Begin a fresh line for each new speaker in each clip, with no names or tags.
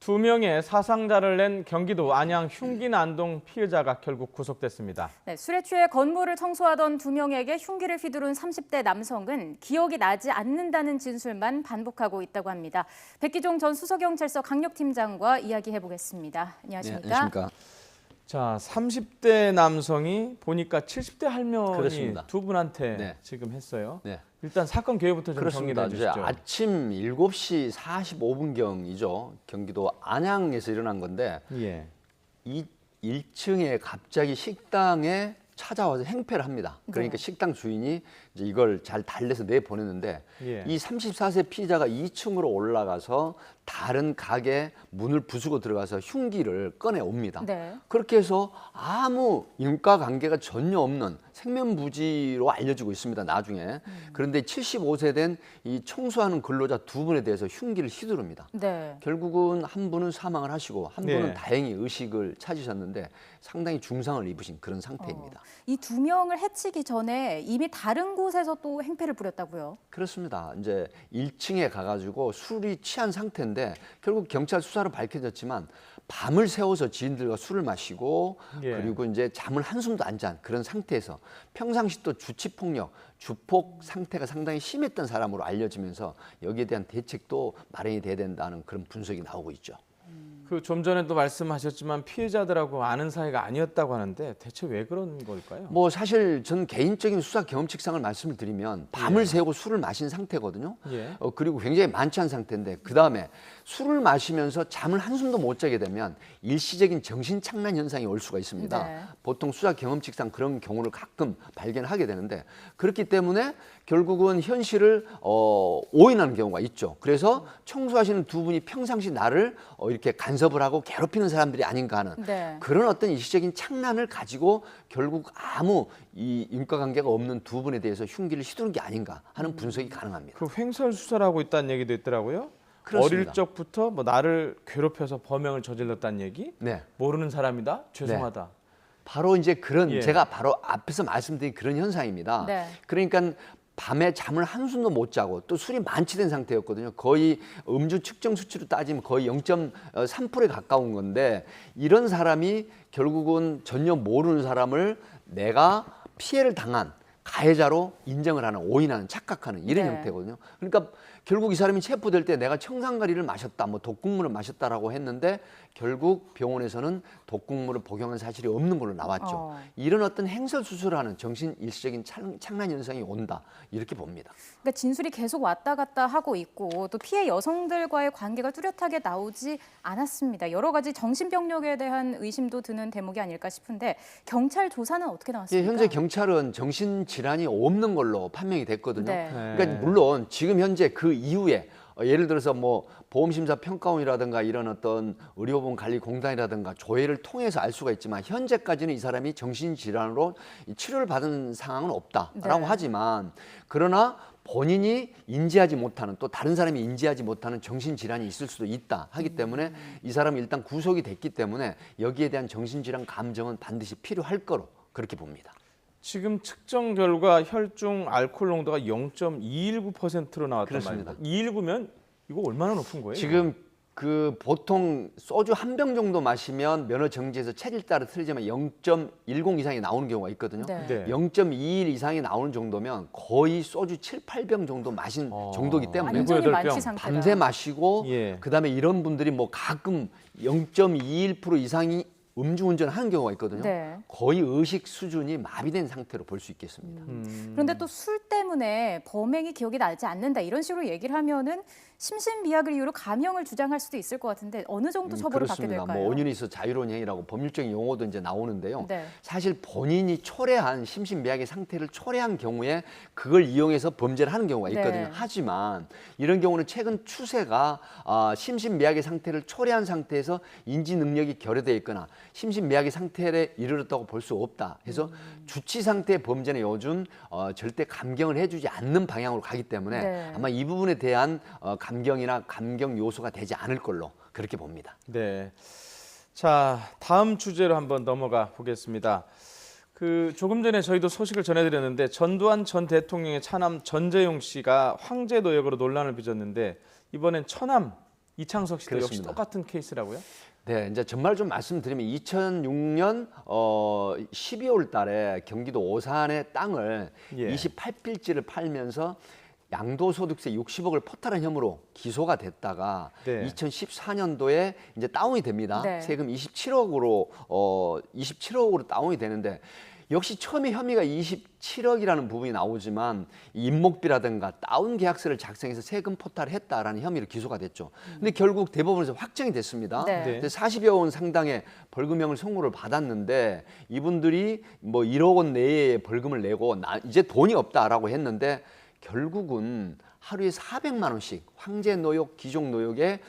두 명의 사상자를 낸 경기도 안양 흉기 난동 피해자가 결국 구속됐습니다.
네, 술에 취해 건물을 청소하던 두 명에게 흉기를 휘두른 30대 남성은 기억이 나지 않는다는 진술만 반복하고 있다고 합니다. 백기종 전 수서경찰서 강력팀장과 이야기해보겠습니다. 안녕하십니까?
네, 안녕하십니까?
자, 30대 남성이 보니까 70대 할머니
그렇습니다.
두 분한테
네.
지금 했어요.
네.
일단 사건 개요부터 좀 정리해
그렇습니다.
주시죠.
이제 아침 7시 45분경이죠. 경기도 안양에서 일어난 건데
예.
이 1층에 갑자기 식당에 찾아와서 행패를 합니다. 그러니까
네.
식당 주인이 이제 이걸 잘 달래서 내보내는데
예.
이 34세 피의자가 2층으로 올라가서 다른 가게 문을 부수고 들어가서 흉기를 꺼내 옵니다.
네.
그렇게 해서 아무 인과관계가 전혀 없는 생면부지로 알려지고 있습니다. 나중에. 그런데 75세 된 이 청소하는 근로자 두 분에 대해서 흉기를 휘두릅니다.
네.
결국은 한 분은 사망을 하시고 한 분은
네.
다행히 의식을 찾으셨는데 상당히 중상을 입으신 그런 상태입니다.
이 두 명을 해치기 전에 이미 다른 곳에서 또 행패를 부렸다고요?
그렇습니다. 이제 1층에 가가지고 술이 취한 상태인데 결국 경찰 수사로 밝혀졌지만 밤을 새워서 지인들과 술을 마시고
예.
그리고 이제 잠을 한숨도 안 잔 그런 상태에서 평상시 또 주치폭력, 주폭 상태가 상당히 심했던 사람으로 알려지면서 여기에 대한 대책도 마련이 돼야 된다는 그런 분석이 나오고 있죠.
그 좀 전에도 말씀하셨지만 피해자들하고 아는 사이가 아니었다고 하는데 대체 왜 그런 걸까요?
뭐 사실 전 개인적인 수사 경험칙상을 말씀을 드리면 밤을
예.
새고 술을 마신 상태거든요.
예.
그리고 굉장히 만취한 상태인데 그 다음에 술을 마시면서 잠을 한숨도 못 자게 되면 일시적인 정신착란 현상이 올 수가 있습니다.
네.
보통 수사 경험칙상 그런 경우를 가끔 발견하게 되는데 그렇기 때문에 결국은 현실을 오인하는 경우가 있죠. 그래서 청소하시는 두 분이 평상시 나를 이렇게 간섭을 하고 괴롭히는 사람들이 아닌가 하는
네.
그런 어떤 일시적인 착란을 가지고 결국 아무 이 인과관계가 없는 두 분에 대해서 흉기를 휘두른 게 아닌가 하는 분석이 가능합니다.
그 횡설 수사를 하고 있다는 얘기도 있더라고요.
그렇습니다.
어릴 적부터 뭐 나를 괴롭혀서 범행을 저질렀다는 얘기?
네.
모르는 사람이다? 죄송하다.
바로 이제 그런
예.
제가 바로 앞에서 말씀드린 그런 현상입니다.
네.
그러니까 밤에 잠을 한숨도 못 자고 또 술이 만취된 상태였거든요. 거의 음주 측정 수치로 따지면 거의 0.3%에 가까운 건데 이런 사람이 결국은 전혀 모르는 사람을 내가 피해를 당한 가해자로 인정을 하는, 오인하는, 착각하는 이런
네.
형태거든요. 그러니까 결국 이 사람이 체포될 때 내가 청산가리를 마셨다, 뭐 독국물을 마셨다라고 했는데 결국 병원에서는 독국물을 복용한 사실이 없는 걸로 나왔죠. 이런 어떤 행설 수술을 하는 정신 일시적인 착란 현상이 온다 이렇게 봅니다.
그러니까 진술이 계속 왔다 갔다 하고 있고 또 피해 여성들과의 관계가 뚜렷하게 나오지 않았습니다. 여러 가지 정신병력에 대한 의심도 드는 대목이 아닐까 싶은데 경찰 조사는 어떻게
예,
나왔습니까?
현재 경찰은 정신질환이 없는 걸로 판명이 됐거든요.
네.
그러니까 물론 지금 현재 그 이후에 예를 들어서 뭐 보험심사 평가원이라든가 이런 어떤 의료보험관리공단이라든가 조회를 통해서 알 수가 있지만 현재까지는 이 사람이 정신질환으로 치료를 받은 상황은 없다라고
네.
하지만 그러나 본인이 인지하지 못하는 또 다른 사람이 인지하지 못하는 정신질환이 있을 수도 있다 하기 때문에 이 사람이 일단 구속이 됐기 때문에 여기에 대한 정신질환 감정은 반드시 필요할 거로 그렇게 봅니다.
지금 측정 결과 혈중 알코올 농도가 0.219%로 나왔단
그렇습니다.
말입니다. 219면 이거 얼마나 높은 거예요?
지금 그 보통 소주 한 병 정도 마시면 면허 정지에서 체질 따라 틀리지만 0.10 이상이 나오는 경우가 있거든요.
네.
네.
0.21 이상이 나오는 정도면 거의 소주 7, 8병 정도 마신 정도이기 때문에
일곱,
완전히
여덟
만취
병.
상태다.
밤새 마시고
예.
그다음에 이런 분들이 뭐 가끔 0.21% 이상이 음주운전을 하는 경우가 있거든요.
네.
거의 의식 수준이 마비된 상태로 볼 수 있겠습니다.
그런데 또 술 때문에 범행이 기억이 나지 않는다 이런 식으로 얘기를 하면은 심신미약을 이유로 감형을 주장할 수도 있을 것 같은데 어느 정도 처벌을 받게
그렇습니다.
될까요?
뭐 원인이 있어 자유로운 행위라고 법률적인 용어도 이제 나오는데요.
네.
사실 본인이 초래한 심신미약의 상태를 초래한 경우에 그걸 이용해서 범죄를 하는 경우가 있거든요.
네.
하지만 이런 경우는 최근 추세가 심신미약의 상태를 초래한 상태에서 인지 능력이 결여되어 있거나 심신미약의 상태에 이르렀다고 볼 수 없다 해서 주치 상태의 범죄는 요즘 절대 감경을 해주지 않는 방향으로 가기 때문에
네.
아마 이 부분에 대한 감경이나 감경 요소가 되지 않을 걸로 그렇게 봅니다.
네. 자, 다음 주제로 한번 넘어가 보겠습니다. 그 조금 전에 저희도 소식을 전해드렸는데 전두환 전 대통령의 차남 전재용 씨가 황제 노역으로 논란을 빚었는데 이번엔 처남 이창석 씨도 역시
그렇습니다.
똑같은 케이스라고요?
네, 이제 정말 좀 말씀드리면 2006년 12월 달에 경기도 오산의 땅을
예.
28필지를 팔면서 양도소득세 60억을 포탈한 혐의로 기소가 됐다가
네.
2014년도에 이제 다운이 됩니다.
네.
세금 27억으로 다운이 되는데 역시 처음에 혐의가 27억이라는 부분이 나오지만 임목비라든가 다운 계약서를 작성해서 세금 포탈했다라는 혐의로 기소가 됐죠. 근데 결국 대법원에서 확정이 됐습니다.
네.
네.
40여 원 상당의 벌금형을 선고를 받았는데 이분들이 뭐 1억 원 내에 벌금을 내고 이제 돈이 없다라고 했는데 결국은 하루에 400만 원씩 황제 노역, 귀족 노역에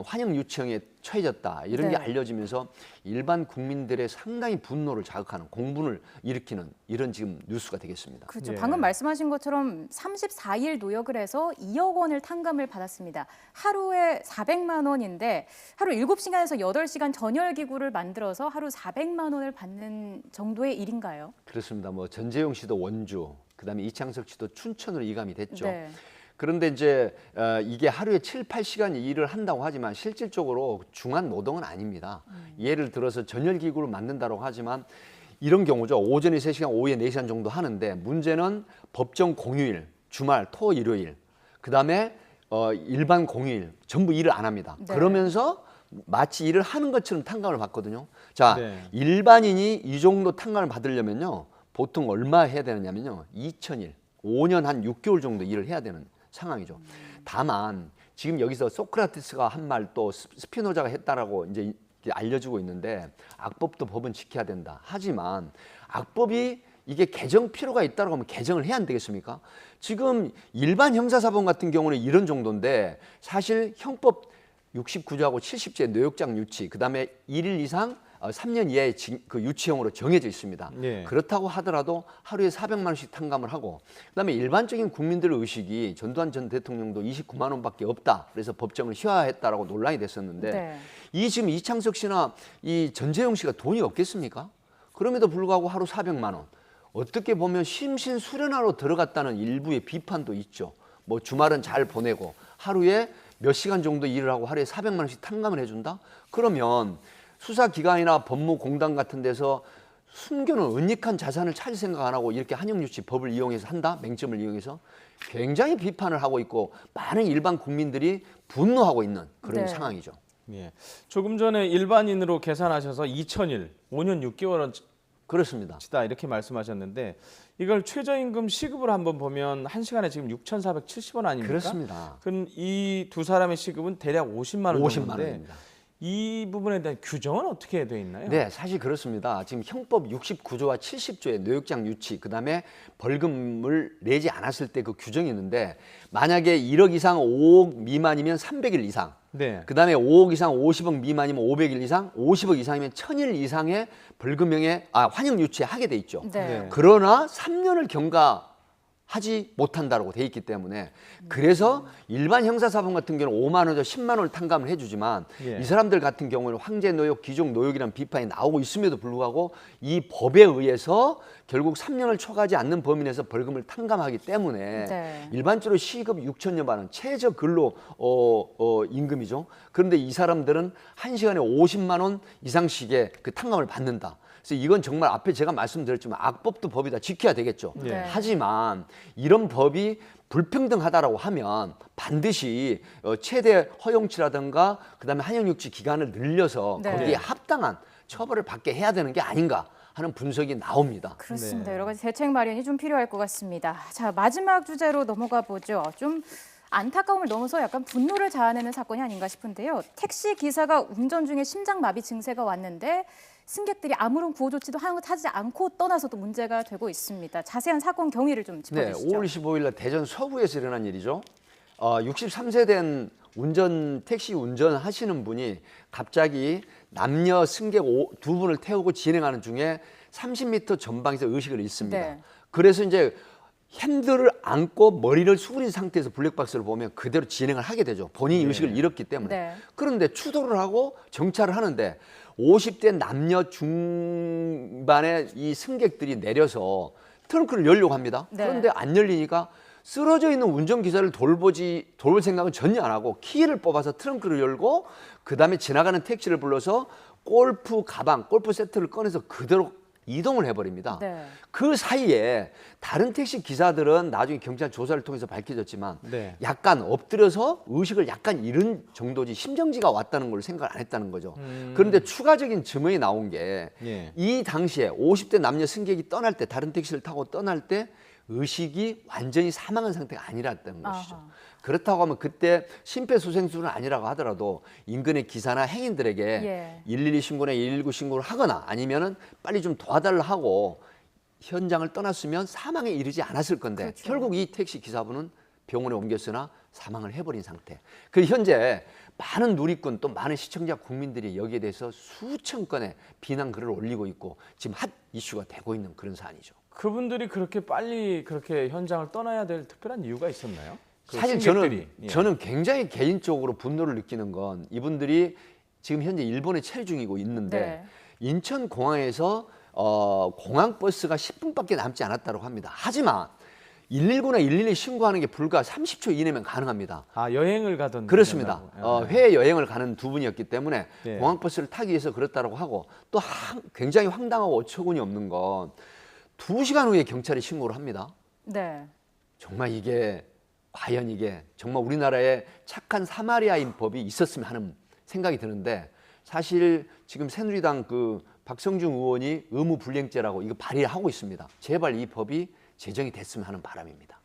환영 유치형에 처해졌다 이런 게
네.
알려지면서 일반 국민들의 상당히 분노를 자극하는 공분을 일으키는 이런 지금 뉴스가 되겠습니다.
그렇죠.
예.
방금 말씀하신 것처럼 34일 노역을 해서 2억 원을 탕감을 받았습니다. 하루에 400만 원인데 하루 7시간에서 8시간 전열 기구를 만들어서 하루 400만 원을 받는 정도의 일인가요?
그렇습니다. 뭐 전재용 씨도 원주, 그다음에 이창석 씨도 춘천으로 이감이 됐죠.
네.
그런데 이제 이게 하루에 7, 8시간 일을 한다고 하지만 실질적으로 중한 노동은 아닙니다. 예를 들어서 전열기구를 만든다고 하지만 이런 경우죠. 오전에 3시간, 오후에 4시간 정도 하는데 문제는 법정 공휴일, 주말, 토, 일요일, 그다음에 일반 공휴일 전부 일을 안 합니다.
네.
그러면서 마치 일을 하는 것처럼 탕감을 받거든요. 자,
네.
일반인이 이 정도 탕감을 받으려면요. 보통 얼마 해야 되느냐면요. 2,000일, 5년 한 6개월 정도 일을 해야 되는 상황이죠. 다만 지금 여기서 소크라테스가 한 말 또 스피노자가 했다라고 이제 알려지고 있는데 악법도 법은 지켜야 된다. 하지만 악법이 이게 개정 필요가 있다고 하면 개정을 해야 안 되겠습니까? 지금 일반 형사사범 같은 경우는 이런 정도인데 사실 형법 69조하고 70조의 뇌역장 유치, 그다음에 1일 이상 3년 이하의 그 유치형으로 정해져 있습니다.
예.
그렇다고 하더라도 하루에 400만 원씩 탕감을 하고 그다음에 일반적인 국민들의 의식이 전두환 전 대통령도 29만 원밖에 없다. 그래서 법정을 희화했다라고 논란이 됐었는데
네.
이 지금 이창석 씨나 이 전재용 씨가 돈이 없겠습니까? 그럼에도 불구하고 하루 400만 원. 어떻게 보면 심신수련하러 들어갔다는 일부의 비판도 있죠. 뭐 주말은 잘 보내고 하루에 몇 시간 정도 일을 하고 하루에 400만 원씩 탕감을 해준다? 그러면 수사기관이나 법무공단 같은 데서 숨겨놓은 은닉한 자산을 찾을 생각 안 하고 이렇게 한영유치 법을 이용해서 한다? 맹점을 이용해서 굉장히 비판을 하고 있고 많은 일반 국민들이 분노하고 있는 그런
네.
상황이죠.
예. 조금 전에 일반인으로 계산하셔서 2,000일, 5년
그렇습니다.6개월어치다
이렇게 말씀하셨는데 이걸 최저임금 시급으로 한번 보면 1시간에 지금 6,470원 아닙니까?
그렇습니다.
그럼 이 두 사람의 시급은 대략 50만 원
50만
정도인데
원입니다.
이 부분에 대한 규정은 어떻게 되어 있나요?
네, 사실 그렇습니다. 지금 형법 69조와 70조의 뇌역장 유치, 그다음에 벌금을 내지 않았을 때 그 규정이 있는데 만약에 1억 이상 5억 미만이면 300일 이상,
네.
그다음에 5억 이상 50억 미만이면 500일 이상, 50억 이상이면 1000일 이상의 벌금형에 환영 유치에 하게 돼 있죠.
네.
그러나 3년을 경과하지 못한다고 돼 있기 때문에 그래서 일반 형사사범 같은 경우는 5만 원에서 10만 원을 탕감을 해주지만
예.
이 사람들 같은 경우는 황제 노역, 귀족 노역이라는 비판이 나오고 있음에도 불구하고 이 법에 의해서 결국 3년을 초과하지 않는 범위 내에서 벌금을 탕감하기 때문에
네.
일반적으로 시급 6천여만 원 최저 근로 임금이죠. 그런데 이 사람들은 1시간에 50만 원 이상씩의 그 탕감을 받는다. 그래서 이건 정말 앞에 제가 말씀드렸지만 악법도 법이다. 지켜야 되겠죠.
네.
하지만 이런 법이 불평등하다라고 하면 반드시 최대 허용치라든가 그다음에 한영육지 기간을 늘려서
네.
거기에 합당한 처벌을 받게 해야 되는 게 아닌가 하는 분석이 나옵니다.
그렇습니다.
네.
여러 가지 대책 마련이 좀 필요할 것 같습니다. 자, 마지막 주제로 넘어가 보죠. 좀 안타까움을 넘어서 약간 분노를 자아내는 사건이 아닌가 싶은데요. 택시 기사가 운전 중에 심장마비 증세가 왔는데 승객들이 아무런 구호 조치도 하지 않고 떠나서 또 문제가 되고 있습니다. 자세한 사건 경위를 좀
네,
짚어주시죠.
5월 25일 날 대전 서구에서 일어난 일이죠. 63세 된 택시 운전하시는 분이 갑자기 남녀 승객 두 분을 태우고 진행하는 중에 30m 전방에서 의식을 잃습니다.
네.
그래서 이제 핸들을 안고 머리를 숙인 상태에서 블랙박스를 보면 그대로 진행을 하게 되죠. 본인이 의식을 잃었기 때문에.
네.
그런데 추돌을 하고 정차를 하는데 50대 남녀 중반의 이 승객들이 내려서 트렁크를 열려고 합니다.
네.
그런데 안 열리니까 쓰러져 있는 운전기사를 돌볼 생각은 전혀 안 하고 키를 뽑아서 트렁크를 열고 그다음에 지나가는 택시를 불러서 골프 가방, 골프 세트를 꺼내서 그대로 이동을 해버립니다.
네.
그 사이에 다른 택시 기사들은 나중에 경찰 조사를 통해서 밝혀졌지만
네.
약간 엎드려서 의식을 약간 잃은 정도지 심정지가 왔다는 걸 생각을 안 했다는 거죠. 그런데 추가적인 증언이 나온 게 이
예.
당시에 50대 남녀 승객이 떠날 때 다른 택시를 타고 떠날 때 의식이 완전히 사망한 상태가 아니랐다는 것이죠.
아하.
그렇다고 하면 그때 심폐소생술은 아니라고 하더라도 인근의 기사나 행인들에게
예.
112 신고나 119 신고를 하거나 아니면은 빨리 좀 도와달라 하고 현장을 떠났으면 사망에 이르지 않았을 건데
그렇죠.
결국 이 택시 기사분은 병원에 옮겼으나 사망을 해버린 상태. 그 현재 많은 누리꾼 또 많은 시청자 국민들이 여기에 대해서 수천 건의 비난 글을 올리고 있고 지금 핫 이슈가 되고 있는 그런 사안이죠.
그분들이 그렇게 빨리 그렇게 현장을 떠나야 될 특별한 이유가 있었나요? 그
사실
승객들이. 예.
저는 굉장히 개인적으로 분노를 느끼는 건 이분들이 지금 현재 일본에 체류 중이고 있는데
네.
인천 공항에서 공항 버스가 10분밖에 남지 않았다고 합니다. 하지만 119나 112 신고하는 게 불과 30초 이내면 가능합니다.
아, 여행을 가던
그렇습니다.
분이었나고.
해외 여행을 가는 두 분이었기 때문에
예.
공항 버스를 타기 위해서 그렇다고 하고 또 굉장히 황당하고 어처구니 없는 건 2시간 후에 경찰이 신고를 합니다.
네.
정말 이게 과연 이게 정말 우리나라에 착한 사마리아인 법이 있었으면 하는 생각이 드는데 사실 지금 새누리당 그 박성중 의원이 의무불이행죄라고 이거 발의하고 있습니다. 제발 이 법이 제정이 됐으면 하는 바람입니다.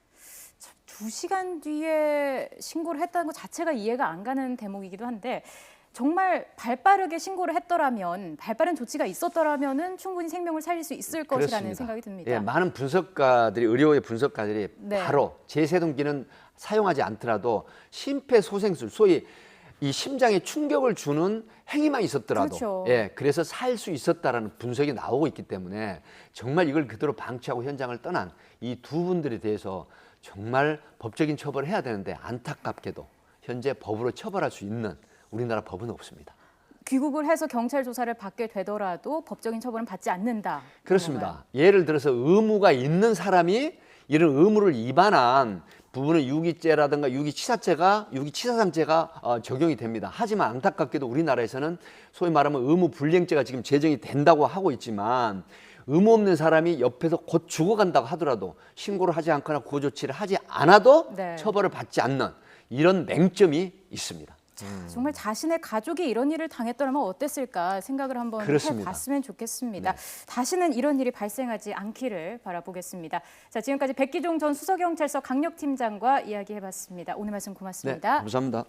2시간 뒤에 신고를 했다는 것 자체가 이해가 안 가는 대목이기도 한데 정말 발빠르게 신고를 했더라면 발빠른 조치가 있었더라면은 충분히 생명을 살릴 수 있을 것이라는
그렇습니다.
생각이 듭니다.
예, 많은 분석가들이 의료의 분석가들이
네.
바로 제세동기는 사용하지 않더라도 심폐소생술 소위 이 심장에 충격을 주는 행위만 있었더라도
그렇죠.
예, 그래서 살 수 있었다라는 분석이 나오고 있기 때문에 정말 이걸 그대로 방치하고 현장을 떠난 이 두 분들에 대해서 정말 법적인 처벌을 해야 되는데 안타깝게도 현재 법으로 처벌할 수 있는 우리나라 법은 없습니다.
귀국을 해서 경찰 조사를 받게 되더라도 법적인 처벌은 받지 않는다.
그렇습니다. 예를 들어서 의무가 있는 사람이 이런 의무를 위반한 부분은 유기죄라든가 유기치사상죄가 적용이 됩니다. 하지만 안타깝게도 우리나라에서는 소위 말하면 의무불이행죄가 지금 제정이 된다고 하고 있지만 의무 없는 사람이 옆에서 곧 죽어간다고 하더라도 신고를 하지 않거나 구호조치를 하지 않아도
네.
처벌을 받지 않는 이런 맹점이 있습니다.
정말 자신의 가족이 이런 일을 당했더라면 어땠을까 생각을 한번
그렇습니다.
해봤으면 좋겠습니다. 다시는 이런 일이 발생하지 않기를 바라보겠습니다. 자, 지금까지 백기종 전 수서경찰서 강력팀장과 이야기해봤습니다. 오늘 말씀
네,
고맙습니다.
감사합니다.